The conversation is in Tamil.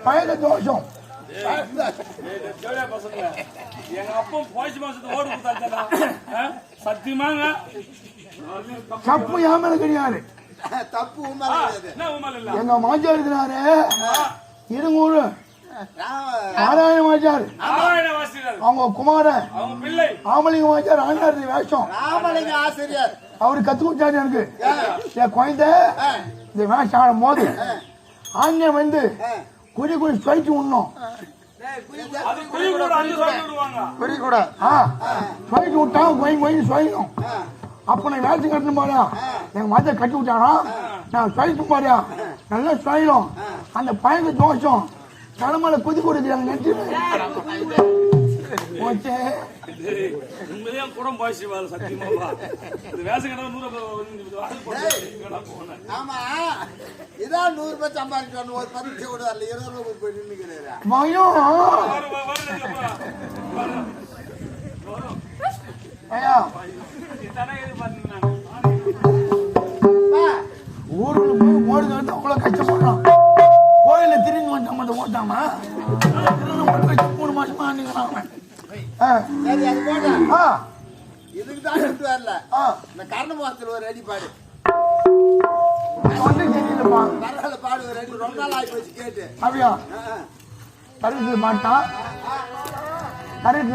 பயல தோஷம் எங்க அப்பா போயிச்சு மாசத்து ஓடு கொடுத்தாங்க சத்தியமாங்க தப்பு ஏமல கிடையாது தப்பு எங்க மாஜா இருக்கிறாரு இருங்கூரு நாராயண மாஜார் அவங்க குமாரன் ராமலிங்க மாஜார் ஆண்டாரு வேஷம் ராமலிங்க ஆசிரியர் அவரு கத்து கொடுத்தாரு எனக்கு என் குழந்தை இந்த வேஷம் ஆடும் போது ஆஞ்ச வந்து குடி குடி ஸ்வைட்டு உண்ணும் குறி கூட ஸ்வைட்டு விட்டா கொய் கொய் ஸ்வைணும் அப்ப நான் வேஷம் கட்டணும் பாரியா எங்க மாஜா கட்டி விட்டானா நான் ஸ்வைட்டு பாரியா நல்லா ஸ்வைடும் அந்த பயங்க தோஷம் தலைமையில குதி கொடுக்குறாங்க நெஞ்சு உண்மையா கூட போயிச்சு சத்தியமா ஆமா இதான் 100 ரூபாய் சம்பாதிக்கணும் ஒரு 10 கூட வரல 20 ரூபாய் போய் நின்னுக்கிறேன் மயம் ஐயா ஊருக்கு போய் ஓடுங்க வந்து அவ்வளவு கஷ்டப்படுறான் கோயில திரும்பி வந்தாம அந்த ஓட்டாம 3 மாசமா நிக்கிறான் சரி அது போட்டா இதுக்கு தான் விட்டு வரல இந்த கர்ண மாசத்துல ஒரு அடி பாடு பரவாயில்ல பாடு ஒரு அடி ரொம்ப நாள் ஆகி போச்சு கேட்டு அப்படியா கருத்து மாட்டான் கருத்து